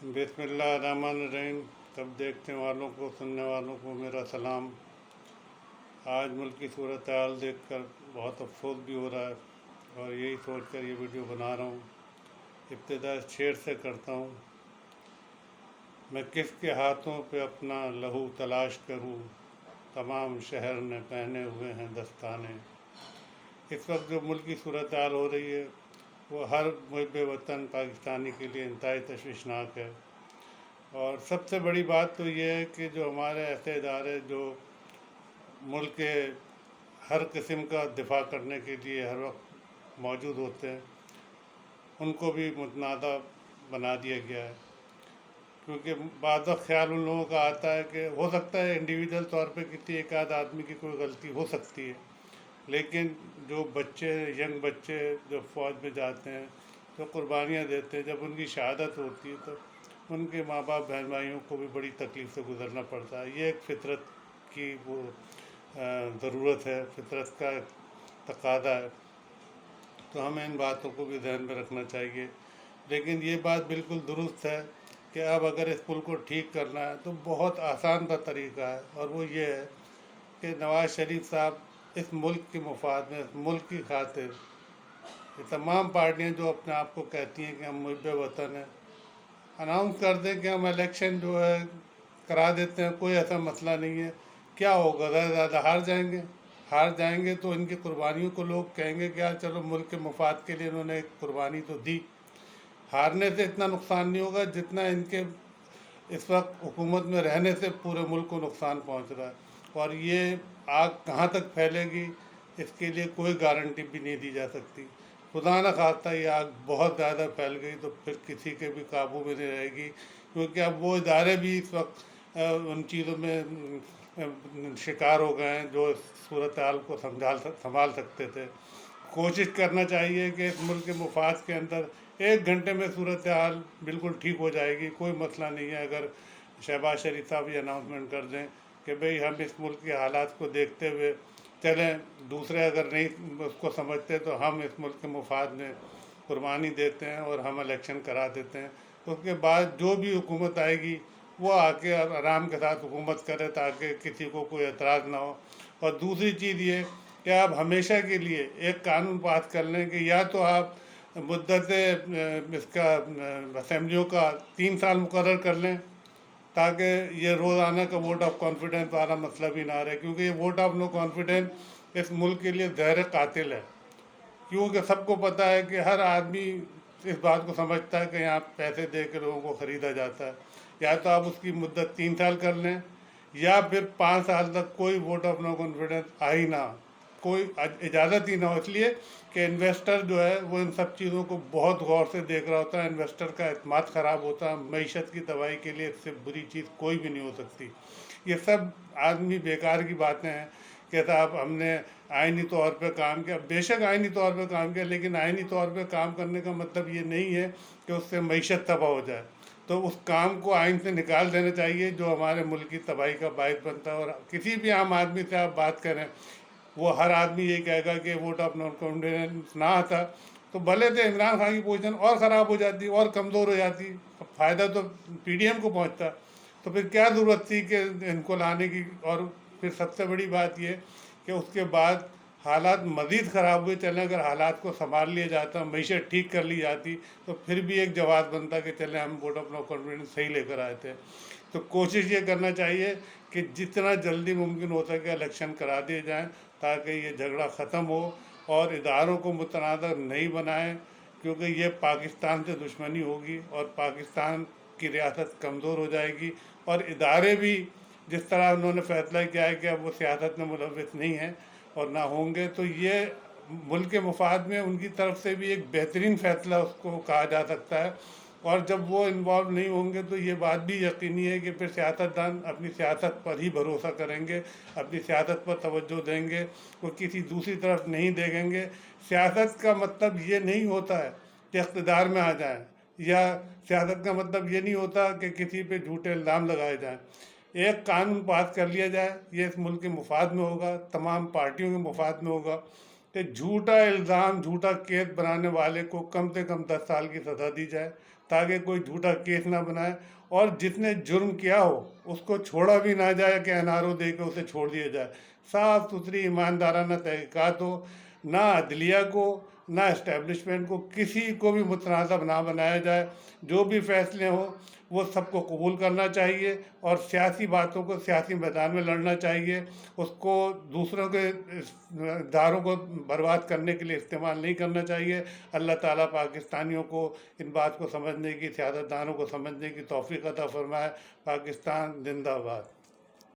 बिस्मिल्लाहिर्रहमानिर्रहीम। सब देखने वालों को, सुनने वालों को मेरा सलाम। आज मुल्क की सूरत हाल देख कर बहुत अफसोस भी हो रहा है और यही सोच कर ये वीडियो बना रहा हूँ। इब्तिदा इस शेर से करता हूँ, मैं किसके हाथों पे अपना लहू तलाश करूँ, तमाम शहर ने पहने हुए हैं दस्ताने। इस वक्त जो मुल्क की सूरत हाल हो रही है वो हर मुहिब वतन पाकिस्तानी के लिए इंतहाई तशवीशनाक है। और सबसे बड़ी बात तो ये है कि जो हमारे ऐसे इदारे जो मुल्क के हर किस्म का दिफा करने के लिए हर वक्त मौजूद होते हैं, उनको भी मुतनादा बना दिया गया है। क्योंकि बाद वक्त ख्याल उन लोगों का आता है कि हो सकता है इंडिविजुअल तौर पे किसी एक आध आदमी की कोई गलती हो सकती है, लेकिन जो बच्चे, यंग बच्चे जो फ़ौज में जाते हैं, तो कुर्बानियाँ देते हैं, जब उनकी शहादत होती है तो उनके माँ बाप, बहन भाइयों को भी बड़ी तकलीफ़ से गुज़रना पड़ता है। ये एक फ़ितरत की वो ज़रूरत है, फ़ितरत का तकादा है। तो हमें इन बातों को भी ध्यान में रखना चाहिए। लेकिन ये बात बिल्कुल दुरुस्त है कि अब अगर इस पुल को ठीक करना है तो बहुत आसान सा तरीका है, और वो ये है कि नवाज़ शरीफ साहब इस मुल्क के मफाद में, इस मुल्क की खातिर, ये तमाम पार्टियाँ जो अपने आप को कहती हैं कि हम मुहिब वतन हैं, अनाउंस कर दें कि हम इलेक्शन जो है करा देते हैं, कोई ऐसा मसला नहीं है। क्या होगा, ज़्यादा से ज़्यादा हार जाएंगे तो इनकी कुर्बानियों को लोग कहेंगे कि यार चलो मुल्क के मफाद के लिए इन्होंने एक कुर्बानी तो दी। हारने से इतना नुकसान नहीं होगा जितना इनके इस वक्त हुकूमत में रहने से पूरे मुल्क को नुकसान पहुंच रहा है। और ये आग कहाँ तक फैलेगी इसके लिए कोई गारंटी भी नहीं दी जा सकती। खुदा न खास्ता ये आग बहुत ज़्यादा फैल गई तो फिर किसी के भी काबू में नहीं रहेगी, क्योंकि अब वो इदारे भी इस वक्त उन चीज़ों में शिकार हो गए हैं जो सूरत हाल को संभाल सकते थे। कोशिश करना चाहिए कि इस मुल्क के मफाद के अंदर 1 घंटे में सूरत हाल बिल्कुल ठीक हो जाएगी, कोई मसला नहीं है। अगर शहबाज शरीफ साहब ये अनाउंसमेंट कर दें कि भाई हम इस मुल्क के हालात को देखते हुए चलें, दूसरे अगर नहीं उसको समझते तो हम इस मुल्क के मफाद में कुर्बानी देते हैं और हम इलेक्शन करा देते हैं, तो उसके बाद जो भी हुकूमत आएगी वो आके आराम के साथ हुकूमत करे ताकि किसी को कोई एतराज़ ना हो। और दूसरी चीज़ ये कि आप हमेशा के लिए एक कानून पास कर लें कि या तो आप मुद्दत इसका असेंबलियों का 3 साल मुकर्रर कर लें, ताकि ये रोज़ाना का वोट ऑफ कॉन्फिडेंस वाला मसला भी ना रहे, क्योंकि ये वोट ऑफ नो कॉन्फिडेंस इस मुल्क के लिए ज़हर कातिल है। क्योंकि सबको पता है कि हर आदमी इस बात को समझता है कि यहाँ पैसे दे के लोगों को ख़रीदा जाता है। या तो आप उसकी मुद्दत 3 साल कर लें या फिर 5 साल तक कोई वोट ऑफ नो कॉन्फिडेंस आ ही ना, कोई इजाज़त ही ना हो, इसलिए कि इन्वेस्टर जो है वो इन सब चीज़ों को बहुत गौर से देख रहा होता है। इन्वेस्टर का एतमाद ख़राब होता है। मईशत की तबाही के लिए इससे बुरी चीज़ कोई भी नहीं हो सकती। ये सब आदमी बेकार की बातें हैं कि साहब हमने आइनी तौर पे काम किया। बेशक आइनी तौर पे काम किया, लेकिन आइनी तौर पे काम करने का मतलब ये नहीं है कि उससे मईशत तबाह हो जाए। तो उस काम को आइन से निकाल देना चाहिए जो हमारे मुल्क की तबाही का बायस बनता है। और किसी भी आम आदमी से आप बात करें, वो हर आदमी ये कहेगा कि वोट ऑफ नो कॉन्फिडेंस ना आता तो भले से इमरान खान की पोजीशन और ख़राब हो जाती और कमज़ोर हो जाती, फ़ायदा तो पीडीएम को पहुंचता। तो फिर क्या ज़रूरत थी कि इनको लाने की। और फिर सबसे बड़ी बात ये कि उसके बाद हालात मज़ीद ख़राब हुए चले। अगर हालात को संभाल लिया जाता, मईशत ठीक कर ली जाती, तो फिर भी एक जवाब बनता कि चले हम वोट ऑफ नो कॉन्फिडेंस सही लेकर आए थे। तो कोशिश ये करना चाहिए कि जितना जल्दी मुमकिन हो सके इलेक्शन करा दिए जाएँ, ताकि ये झगड़ा ख़त्म हो और इदारों को मुतनाज़ नहीं बनाएं, क्योंकि ये पाकिस्तान से दुश्मनी होगी और पाकिस्तान की रियासत कमज़ोर हो जाएगी। और इदारे भी जिस तरह उन्होंने फ़ैसला किया है कि अब वो सियासत में मुलव्वस नहीं हैं और ना होंगे, तो ये मुल्क के मफाद में उनकी तरफ से भी एक बेहतरीन फ़ैसला उसको कहा जा सकता है। और जब वो इन्वॉल्व नहीं होंगे तो ये बात भी यकीनी है कि फिर सियासतदान अपनी सियासत पर ही भरोसा करेंगे, अपनी सियासत पर तवज्जो देंगे, वो किसी दूसरी तरफ नहीं देखेंगे। सियासत का मतलब ये नहीं होता है कि इक़्तिदार में आ जाएं, या सियासत का मतलब ये नहीं होता कि किसी पे झूठे इल्ज़ाम लगाए जाएं। एक कानून पास कर लिया जाए, ये इस मुल्क के मफाद में होगा, तमाम पार्टियों के मफाद में होगा कि झूठा इल्ज़ाम, झूठा केस बनाने वाले को कम से कम 10 साल की सज़ा दी जाए, تاکہ کوئی جھوٹا کیس نہ بنائے، اور جس نے جرم کیا ہو اس کو چھوڑا بھی نہ جائے کہ NRO دے کے اسے چھوڑ دیا جائے۔ صاف ستھری ایماندارانہ تحقیقات ہو، نہ عدلیہ کو نہ اسٹیبلشمنٹ کو کسی کو بھی متنازع نہ بنایا جائے، جو بھی فیصلے ہوں وہ سب کو قبول کرنا چاہیے، اور سیاسی باتوں کو سیاسی میدان میں لڑنا چاہیے، اس کو دوسروں کے اداروں کو برباد کرنے کے لیے استعمال نہیں کرنا چاہیے۔ اللہ تعالیٰ پاکستانیوں کو ان بات کو سمجھنے کی، سیاستدانوں کو سمجھنے کی توفیق عطا فرمائے۔ پاکستان زندہ باد۔